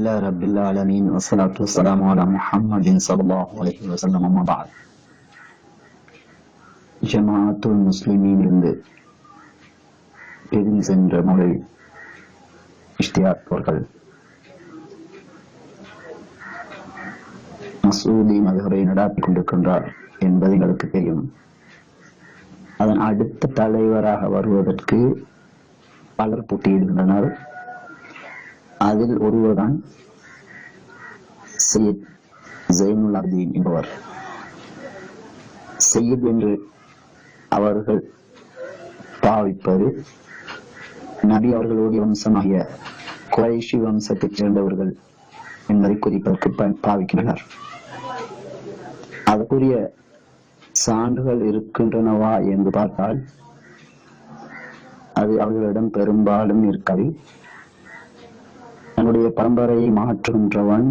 لله رب العالمين والصلاة والسلام على محمد صلى الله عليه وسلم أما بعد. ஜமாஅத்துல் முஸ்லிமீன் இருந்து பிரிந்து சென்ற மொழி இஷ்தியாக் அவர்கள் மசூதி மதுரை நடாத்திக் கொண்டிருக்கின்றார் என்பது எங்களுக்கு தெரியும். அதன் அடுத்த தலைவராக வருவதற்கு பலர் போட்டியிடுகின்றனர். அதில் ஒருவர்தான் சையத் ஜைனுல் ஆபிதீன் என்பவர். சையத் என்று அவர்கள் பாவிப்பது நபி அவர்களுடைய வம்சமாகிய குறைஷி வம்சத்தைச் சேர்ந்தவர்கள் என்பதை குறிப்பதற்கு பாவிக்கின்றனர். அதற்குரிய சான்றுகள் இருக்கின்றனவா என்று பார்த்தால் அது அவர்களிடம் பெரும்பாலும் இருக்காது. தன்னுடைய பரம்பரையை மாற்றுகின்றவன்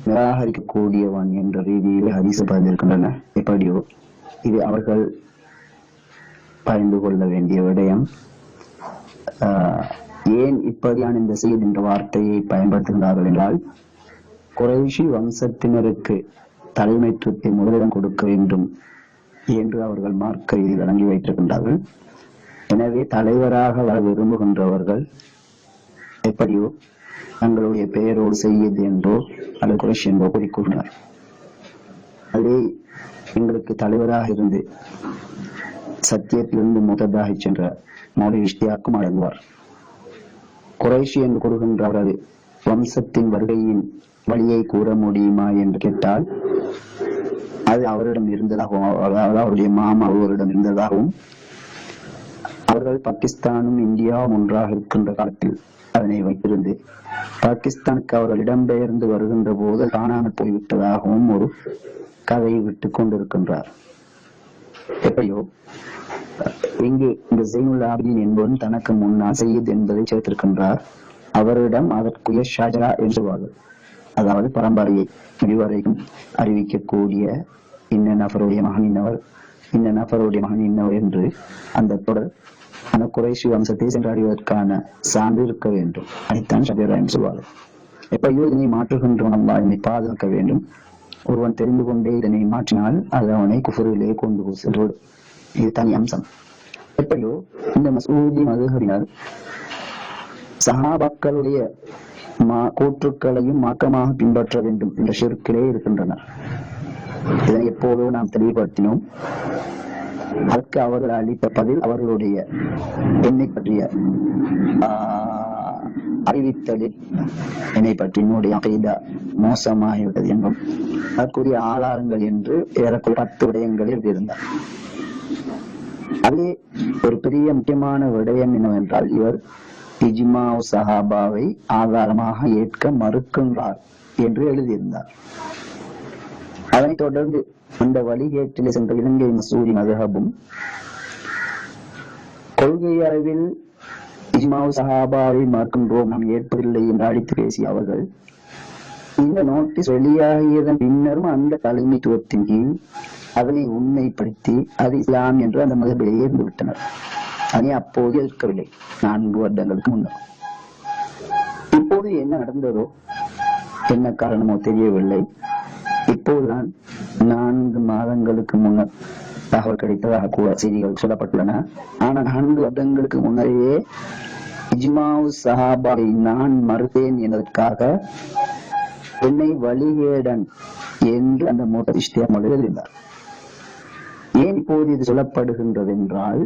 நிராகரிக்கக்கூடியவன் என்ற ரீதியில் ஹதீஸ் பதிந்திருக்கின்றன. எப்படியோ இது அவர்கள் பயந்து கொள்ள வேண்டிய விடயம். ஏன் இப்படியான இந்த சையத் என்ற வார்த்தையை பயன்படுத்துகிறார்கள் என்றால், குறைஷி வம்சத்தினருக்கு தலைமைத்துவத்தை முதலிடம் கொடுக்க வேண்டும் என்று அவர்கள் மார்க்கையில் வழங்கி வைத்திருக்கின்றார்கள். எனவே தலைவராக வர விரும்புகின்றவர்கள் எப்படியோ தங்களுடைய பெயரோடு செய்யது என்றோ அல்லது குறைஷி என்றோ கூறிக்கொள்கிறார். அதே எங்களுக்கு தலைவராக இருந்து சத்தியத்திலிருந்து முதலாக சென்ற மௌலவி இஷ்தியாக்கும் அடங்குவார். குறைஷி என்று கூறுகின்ற அவரது வம்சத்தின் வருகையின் வழியை கூற முடியுமா என்று கேட்டால் அது அவரிடம் இருந்ததாகவும், அதாவது அவருடைய மாமா ஒருவரிடம் இருந்ததாகவும், அவர்கள் பாகிஸ்தானும் இந்தியாவும் ஒன்றாக இருக்கின்ற காலத்தில் அதனை வைத்திருந்து பாகிஸ்தானுக்கு அவர்கள் இடம்பெயர்ந்து வருகின்ற போது காணாமல் போய்விட்டதாகவும் ஒரு கதையை விட்டுக் கொண்டிருக்கின்றார். எப்படியோ இங்கு இந்த ஜைனுல் ஆபிதீன் என்பவன் தனக்கு முன்னால் சையத் என்பதை சேர்த்திருக்கின்றார். அவரிடம் அதற்குரிய ஷாஜரா என்று, அதாவது பரம்பரையை முடிவரைக்கும் அறிவிக்கக்கூடிய இன்ன நபருடைய மகன் இன்னவர், இன்ன நபருடைய மகன் இன்னவர் என்று அந்த தொடர் அந்த குறைஷி வம்சத்தை சென்றடைவதற்கான சான்று இருக்க வேண்டும். அதைத்தான் ஷஜரா என்று சொல்வார்கள். எப்படியோ இதனை மாற்றுகின்றவன் அல்லாஹ் என்னை பாதுகாக்க வேண்டும். ஒருவன் தெரிந்து கொண்டே இதனை மாற்றினால் அது அவனை குஃபரிலே கொண்டு செல்வது. இது தனி அம்சம். எப்படியோ இந்த மசூதி மதுஹபினர் சஹாபாக்களுடைய கூற்றுக்களையும் மாற்றமாக பின்பற்ற வேண்டும் என்ற ஷிர்க்கிலே இருக்கின்றனர். இதனை எப்போதோ நாம் தெளிவுபடுத்தினோம். அதற்கு அவர்கள் அளித்த பதில் அவர்களுடைய என்னை பற்றிய அறிவித்தலில் என்னை பற்றி என்னுடைய அகைதா மோசமாகிவிட்டது என்றும் அதற்குரிய ஆதாரங்கள் என்று ஏறக்குறைய 10 விடயங்களில் எழுதியிருந்தார். அதே ஒரு பெரிய முக்கியமான விடயம் என்னவென்றால், இவர் இஜ்மா சஹாபாவை ஆதாரமாக ஏற்க மறுக்கின்றார் என்று எழுதியிருந்தார். அதனைத் தொடர்ந்து அந்த வழிகேட்டில் சென்ற இலங்கை மசூதி மதுஹபும் கொள்கை அளவில் இஜ்மா சஹாபாவை மறுக்கின்றோம், நாம் ஏற்பதில்லை என்று அடித்து பேசிய அவர்கள் இந்த நோட்டீஸ் வெளியாகியதன் பின்னரும் அந்த தலைமைத்துவத்தின் கீழ் அதனை உண்மைப்படுத்தி அது இஸ்லாம் என்று அந்த மதபிலேயே இருந்து விட்டனர். அதனை அப்போது இருக்கவில்லை, 4 வருடங்களுக்கு முன்னர். இப்போது என்ன நடந்ததோ என்ன காரணமோ தெரியவில்லை. இப்போதுதான் 4 மாதங்களுக்கு முன்னர் தகவல் கிடைத்ததாக கூட செய்திகள் சொல்லப்பட்டுள்ளன. ஆனால் 4 வருடங்களுக்கு முன்னரே இஜ்மா சஹாபாவை நான் மறுத்தேன் என்பதற்காக என்னை வழிகேடன் என்று அந்த இஷ்தியாக் எழுதினார். ஏன் இப்போது இது சொல்லப்படுகின்றது என்றால்,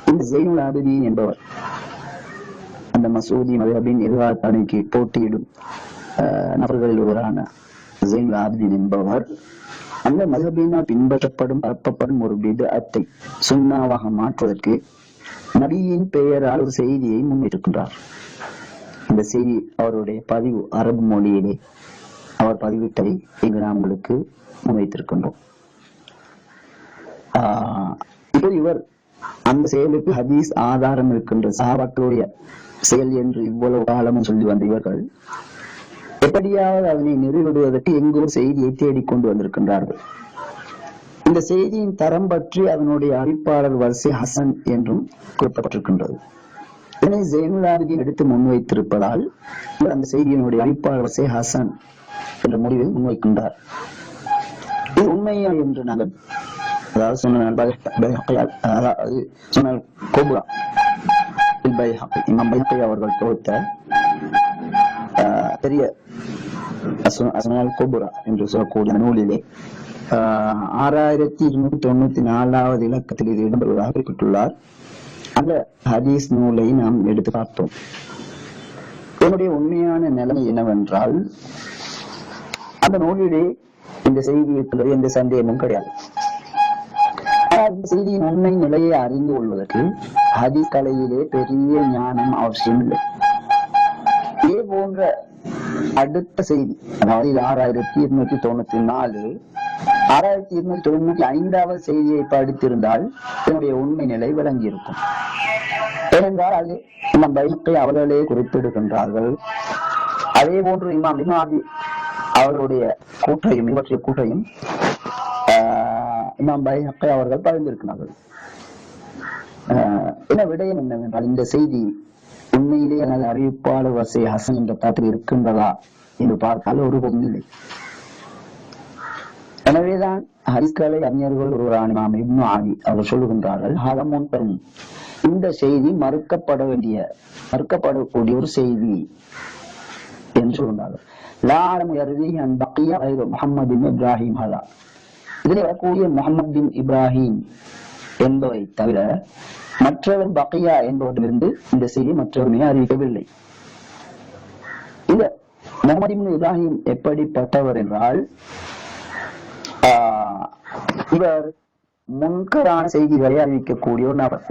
இந்த ஜைனுல் ஆபிதீன் என்பவர் அந்த மசூதி மதுஹபின் எதிர்காலத்தனைக்கு போட்டியிடும் நபர்களில் ஒருவரான ஜைனுல் ஆபிதீன் என்பவர் அந்த மதுஹபினால் பின்பற்றப்படும் பரப்பப்படும் ஒரு பித்அத்தை சுன்னாவாக மாற்றுவதற்கு நபியின் பெயரால் ஒரு செய்தியை முன்வைத்திருக்கின்றார். இந்த செய்தி அவருடைய பதிவு அரபு மொழியிலே அவர் பதிவிட்டதை இங்கு நாம் உங்களுக்கு முன்வைத்திருக்கின்றோம். இப்போது இவர் அந்த செயலுக்கு ஹதீஸ் ஆதாரம் இருக்கின்ற சஹாபாக்களுடைய செயல் என்று இவ்வளவு காலமும் சொல்லி வந்த இவர்கள் எப்படியாவது அதனை நிறுவிடுவதற்கு எங்கோ செய்தியை தேடிக்கொண்டு வந்திருக்கின்றார்கள். இந்த செய்தியின் தரம் பற்றி அதனுடைய அறிவிப்பாளர் வரிசை ஹசன் என்றும் குறிப்பிடப்பட்டிருக்கின்றது. இதனை ஜெயினுல் ஆபிதீன் எடுத்து முன்வைத்திருப்பதால் அந்த செய்தியினுடைய அறிவிப்பாளர் ஹசன் என்ற முடிவில் முன்வைக்கின்றார். இது உண்மையா என்று நாங்கள் அதாவது சொன்னால் கோபுரா இமாம் பைஹக்கி அவர்கள் தொகுத்த பெரிய கோபுரா என்று சொல்லக்கூடிய நூலிலே 6294வது இலக்கத்தில் இது இடம்பெறுவதாக குறிப்பிட்டுள்ளார். அந்த ஹதீஸ் நூலை நாம் எடுத்து பார்த்தோம். என்னுடைய உண்மையான நிலைமை என்னவென்றால், அந்த நூலிலே இந்த செய்தியில் எந்த சந்தேகமும் கிடையாது. இந்த செய்தியின் உண்மை நிலையை அறிந்து கொள்வதற்கு ஹதீஸ் கலையிலே பெரிய ஞானம் அவசியம் இல்லை. இதே போன்ற அடுத்த செய்தி, அதாவது 6294 6295வது செய்தியை படித்திருந்தால் என்னுடைய உண்மை நிலை விளங்கி இருக்கும். ஏனென்றால் அது இமாம் பைஹக்கி அவர்களே குறிப்பிடுகின்றார்கள். அதே போன்று இமாம் இப்னு அவர்களுடைய கூற்றையும் இவற்றை கூற்றையும் இமாம் பைஹக்கி அவர்கள் பகிர்ந்திருக்கிறார்கள். என்ன விடயம் என்னவென்றால், இந்த செய்தி உண்மையிலே எனது அறிவிப்பாளர் வசை ஹசன் என்ற தரத்தில் இருக்கின்றதா என்று பார்த்தால் ஒருபோதும் இல்லை. எனவேதான் ஹதீஸ்கலை அறிஞர்கள் ஒருவரான இமாம் இப்னு ஆதி அவர் சொல்லுகின்றார்கள், இந்த செய்தி மறுக்கப்படக்கூடிய ஒரு செய்தி என்று சொல்கின்றார்கள். முஹம்மது பின் இப்ராஹிம் ஹதா, இதில் வரக்கூடிய முஹம்மது பின் இப்ராஹிம் என்பவை தவிர மற்றவர் பக்கியா என்பவரிலிருந்து இந்த செய்தி மற்றவருமே அறிவிக்கவில்லை. இந்த முஹம்மது பின் இப்ராஹிம் எப்படிப்பட்டவர் என்றால், இவர் முன்கரான செய்திகளை அறிவிக்கக்கூடிய ஒரு நபர்.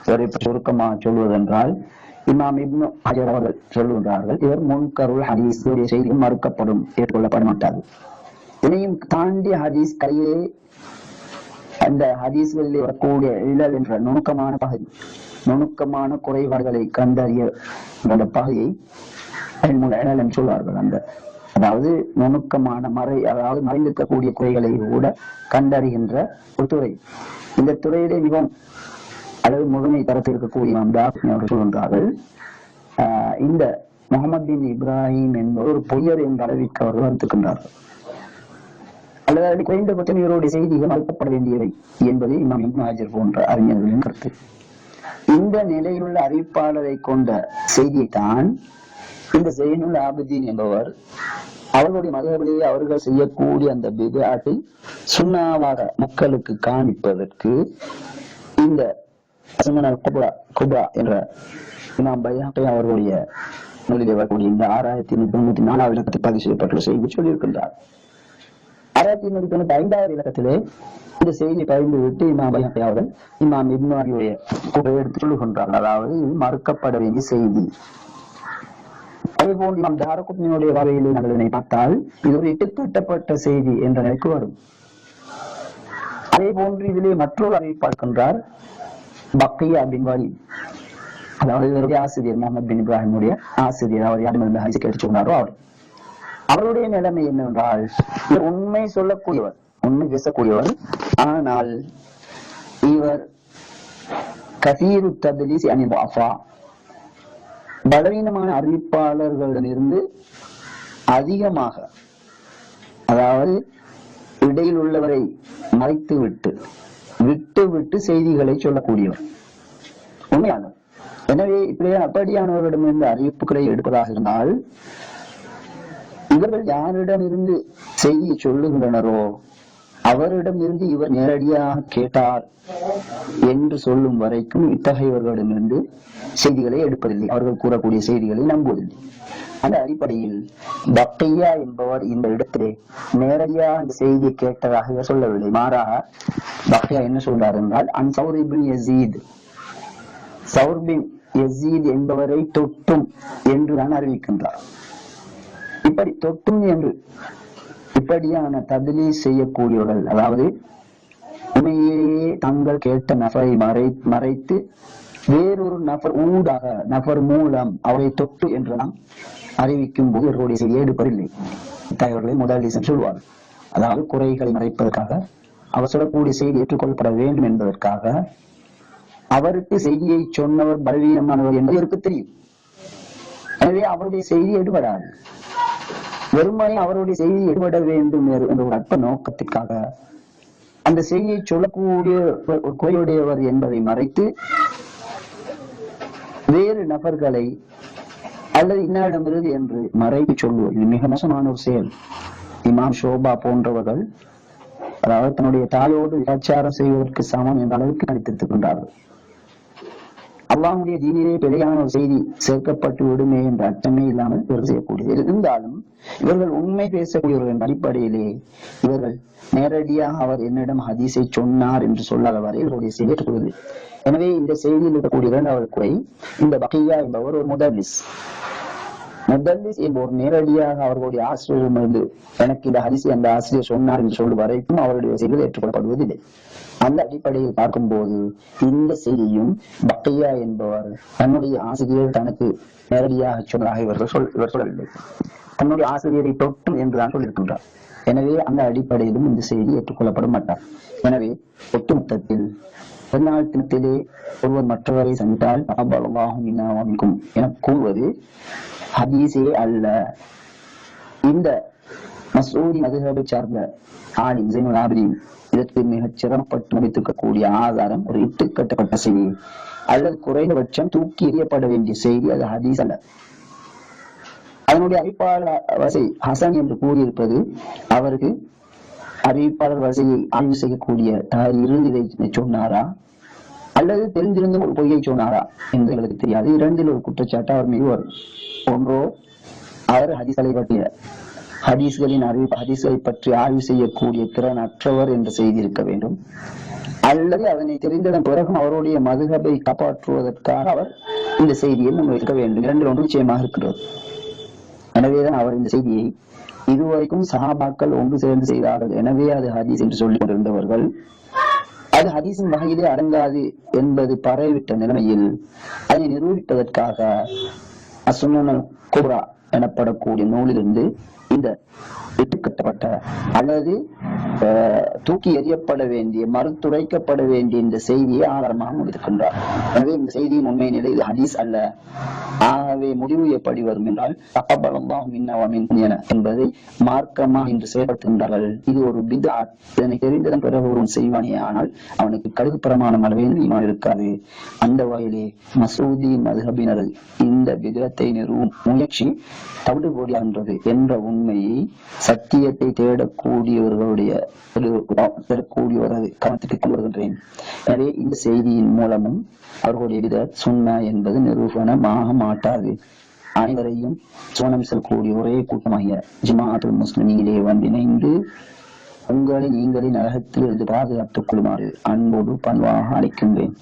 இவரை சுருக்கமாக சொல்வதென்றால், இமாம் இப்னு ஹஜர் அவர்கள் சொல்லுகின்றார்கள், இவர் முன்கருள் ஹதீஸ் செய்தியும் மறுக்கப்படும், ஏற்றுக்கொள்ளப்பட மாட்டார். இதையும் தாண்டி ஹதீஸ் கையிலே அந்த ஹதீஸ்களில் வரக்கூடிய இழல் என்ற நுணுக்கமான குறைபாடுகளை கண்டறிய அந்த பகுதியை இழல் என்று சொல்வார்கள். அதாவது நுணுக்கமான அதாவது மறைந்திருக்கக்கூடிய குறைகளை கூட கண்டறிகின்ற ஒரு துறை. இந்த துறையிலே மிகவும் அல்லது முழுமை தரத்தில் இருக்கக்கூடிய அவர்கள் சொல்கின்றார்கள், இந்த முஹம்மது பின் இப்ராஹிம் என்பவர் ஒரு பொய்யர் என்ற அளவிற்கு அவர்கள் வருத்துக்கின்றார்கள். அல்லது குறைந்தபட்சம் இவருடைய செய்திகள் மறுக்கப்பட வேண்டியவை என்பது இமாம் இப்னு ஹஜர் போன்ற அறிஞர்களின் கருத்து. இந்த நிலையிலுள்ள அறிவிப்பாளரை கொண்ட செய்தியைத்தான் இந்த ஜெயினுல் ஆபிதீன் என்பவர் அவர்களுடைய மதபிலேயே அவர்கள் செய்யக்கூடிய அந்த பித்ஆத்தை சுன்னாவாக மக்களுக்கு காண்பிப்பதற்கு இந்த குப்ரா என்ற இமாம் பைஹக்கி அவர்களுடைய நூலிலே வரக்கூடிய இந்த 6194வது இலக்கத்தில் பதிவு செய்யப்பட்டுள்ள செய்தி சொல்லியிருக்கின்றார். 6195வது இலக்கத்திலே இந்த செய்தி பகிர்ந்து விட்டு இமாம் பைஹக்கி அவர்கள் இமாம் இப்னு ஆதியுடைய கூற்றை எடுத்து சொல்லுகின்றார். அதாவது இது மறுக்கப்பட வேண்டிய செய்தி. அதே போன்று நாம் தாரகுத்னியுடைய வகையிலே நாங்கள் இதனை பார்த்தால் இது ஒரு இட்டுக்கட்டப்பட்ட செய்தி என்ற நிலைக்கு வரும். அதே போன்று இதிலே மற்றொரு அறிவிப்பார்க்கின்றார் பக்கியா பின் வலீத், அதாவது இவருடைய ஆசிரியர் முஹம்மது பின் இப்ராஹிமுடைய ஆசிரியர், அவர் யாரிடமிருந்து ஹதீஸ் கேட்டு சொன்னாரோ அவருடைய நிலைமை என்னவென்றால், உண்மை சொல்லக்கூடியவர், உண்மை பேசக்கூடியவர், ஆனால் இவர் கசீரு தத்லீஸ் அனி துஅஃபா, பலவீனமான அறிவிப்பாளர்களிடமிருந்து அதிகமாக, அதாவது இடையில் உள்ளவரை மறைத்து விட்டு செய்திகளை சொல்லக்கூடியவர் உண்மையாளர். எனவே அப்படியானவர்களிடமிருந்து அறிவிப்புகளை எடுப்பதாக இருந்தால், இவர்கள் யாரிடமிருந்து செய்தி சொல்லுகின்றனரோ அவரிடமிருந்து இவர் நேரடியாக கேட்டார் என்று சொல்லும் வரைக்கும் இத்தகையவர்களிடமிருந்து செய்திகளை எடுப்பதில்லை, அவர்கள் கூறக்கூடிய செய்திகளை நம்புவதில்லை. அந்த அடிப்படையில் பக்கியா என்பவர் இந்த இடத்திலே நேரடியாக அந்த செய்தியை கேட்டதாக இவர் சொல்லவில்லை. மாறாக பக்கியா என்ன சொல்றார் என்றால், சௌர் பின் யஸீத் என்பவரை தொட்டும் என்று தான் அறிவிக்கின்றார். இப்படி தொட்டும் என்று இப்படியான தத்லீஸ் செய்யக்கூடியவர்கள், அதாவது உண்மையிலேயே தங்கள் கேட்ட நபரை மறைத்து வேறொரு நபர் மூலம் அவரை தொட்டு என்று நாம் அறிவிக்கும் போது இவர்களுடைய செய்தியை எடுப்பதில்லை. இத்தகையவர்களை முதலீசன் சொல்வார். அதாவது குறைகளை மறைப்பதற்காக, அவர் சொல்லக்கூடிய செய்தி ஏற்றுக்கொள்ளப்பட வேண்டும் என்பதற்காக அவருக்கு செய்தியை சொன்னவர் பலவீனமானவர் என்பது அவருக்கு தெரியும். எனவே அவருடைய செய்தி எடுபடாது. வெறுமனே அவருடைய செய்தி எடுபட வேண்டும் என்ற ஒரு அற்ப நோக்கத்திற்காக அந்த செய்தியை சொல்லக்கூடிய குறையுடையவர் என்பதை மறைத்து வேறு நபர்களை அல்லது இன்னாரிடமிருந்து என்று மறைத்து சொல்லுவது மிக மோசமான ஒரு செயல். இமாம் ஷோபா போன்றவர்கள் அதாவது தன்னுடைய தாயோடு விபச்சாரம் செய்வதற்கு சமம் என்ற அளவுக்கு நடித்திருத்துக் கொண்டார்கள். அல்லாஹ்வுடைய தீனிலே பிழையான ஒரு செய்தி சேர்க்கப்பட்டு விடுமே என்ற அச்சமே இல்லாமல் இவர்கள் செய்யக்கூடியது. இருந்தாலும் இவர்கள் உண்மை பேசக்கூடியவர்கள் என்ற அடிப்படையிலே இவர்கள் நேரடியாக அவர் என்னிடம் ஹதீஸை சொன்னார் என்று சொல்லாத வரை இவருடைய செய்தி ஏற்றுக்கொள்வது. எனவே இந்த செய்தியில் இருக்கக்கூடிய இரண்டாவது குறை, இந்த பக்கியா என்பவர் ஒரு முதல்லிஸ் என்பவர் நேரடியாக அவர்களுடைய ஆசிரியரிடமிருந்து எனக்கு இந்த ஹதீஸை அந்த ஆசிரியர் சொன்னார் என்று சொல்லும் வரைக்கும் அவருடைய செய்திகள் ஏற்றுக்கொள்ளப்படுவதில்லை. அந்த அடிப்படையில் பார்க்கும்போது இந்த செய்தியும் பக்கையா என்பவர் தன்னுடைய ஆசிரியர் தனக்கு நேரடியாக சொன்னதாக இவர் சொல்லவில்லை, தன்னுடைய ஆசிரியரை தொட்டும் என்றுதான் சொல்லியிருக்கின்றார். எனவே அந்த அடிப்படையிலும் இந்த செய்தி ஏற்றுக்கொள்ளப்பட மாட்டார். எனவே ஒட்டுமொத்தத்தில் பிறநாள் தினத்திலே ஒருவர் மற்றவரை சந்தித்தால் என கூறுவது ஹதீஸே அல்ல. இந்த மசூதி மதுஹபை சார்ந்த ஆலிம் ஸைனுல் ஆபிதீன் இதற்கு மிகச் சிரமப்பட்டு முடித்திருக்கக்கூடிய ஆதாரம் ஒரு இட்டுக்கட்டப்பட்ட செய்தி அல்லது குறைந்தபட்சம் தூக்கி எறியப்பட வேண்டிய செய்தி, அது ஹதீஸ் அல்ல. அதனுடைய அறிவிப்பாளர் வரிசை ஹசன் என்று கூறியிருப்பது அவருக்கு அறிவிப்பாளர் வரிசையை ஆய்வு செய்யக்கூடிய தயார் இருந்து இதை சொன்னாரா அல்லது தெரிந்திருந்தும் ஒரு பொய்யை சொன்னாரா என்று எங்களுக்கு தெரியாது. இரண்டில் ஒரு குற்றச்சாட்டு அவர் மீது வரும். ஒன்றோ அவர் ஹதீஸ்களை பற்றிய ஹதீஸ்களின் அறிவிப்பு ஹதீஸ்களை பற்றி ஆய்வு செய்யக்கூடிய திறன் அற்றவர் என்ற செய்தி இருக்க வேண்டும், அல்லது அதனை தெரிந்ததன் பிறகும் அவருடைய மதுஹபை காப்பாற்றுவதற்காக அவர் இந்த செய்தியை முன்வைக்க வேண்டும். இரண்டில் ஒன்று நிச்சயமாக இருக்கிறது. எனவேதான் அவர் இந்த செய்தியை இதுவரைக்கும் சஹாபாக்கள் ஒன்று சேர்ந்து செய்தார்கள், எனவே அது ஹதீஸ் என்று சொல்லிக் கொண்டிருந்தவர்கள் அது ஹதீஸின் வகையிலே அடங்காது என்பது பரவிவிட்ட நிலைமையில் அதனை நிரூபிப்பதற்காக அஸ்ஸுனன் குப்ரா எனப்படக்கூடிய நூலிலிருந்து இந்த இட்டுக்கட்டப்பட்ட அல்லது தூக்கி எறியப்பட வேண்டிய மறுத்துரைக்கப்பட வேண்டிய இந்த செய்தியை ஆதாரமாக முடிக்கின்றார். எனவே இந்த செய்தியின் உண்மை நிலை இது ஹதீஸ் அல்ல. ஆகவே முடிவு எப்படி வரும் என்றால் தகப்பல்லாஹு மின்னா வ மின்கும் என்பதை மார்க்கமாக இன்று செயல்படுத்துகின்றார்கள். இது ஒரு பித்அத். இதனை தெரிந்ததன் பிறகு ஒருவன் செய்வானே ஆனால் அவனுக்கு கடுகு பிரமாணம் அளவே ஈமான் இருக்காது. அந்த வகையிலே மசூதி மதுஹபினர் இந்த பித்அத்தை நிறுவும் முயற்சி தவிடுபொடியாகின்றது என்ற உண்மையை சத்தியத்தை தேடக்கூடியவர்களுடைய கவனத்திற்கு கொண்டு வருகின்றேன். எனவே இந்த செய்தியின் மூலமும் அவர்களுடைய பித்அத் சுன்னா என்பது நிரூபணமாக மாட்டாது. அனைவரையும் சோனம் செல்லக்கூடிய ஒரே கூட்டமாகிய ஜமாஅத்துல் முஸ்லிமீனிலே ஒன்றிணைந்து உங்களை நீங்களே நரகத்தில் இருந்து பாதுகாத்துக் கொள்ளுமாறு அன்போடு பண்பாக அழைக்கின்றேன்.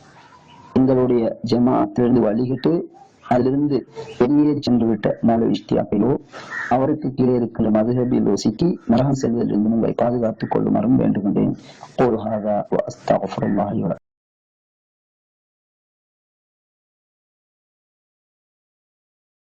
எங்களுடைய ஜமாஅத்திலிருந்து வழிகிட்டு அதிலிருந்து வெளியேறி சென்று விட்ட மௌலவி இஷ்தியாக்கிலோ அவருக்கு கீழே இருக்கிற மதுஹபிலோ சிக்கி நரகம் செல்வதிலிருந்து உங்களை பாதுகாத்துக் கொள்ளுமாறும் வேண்டுகின்றேன்.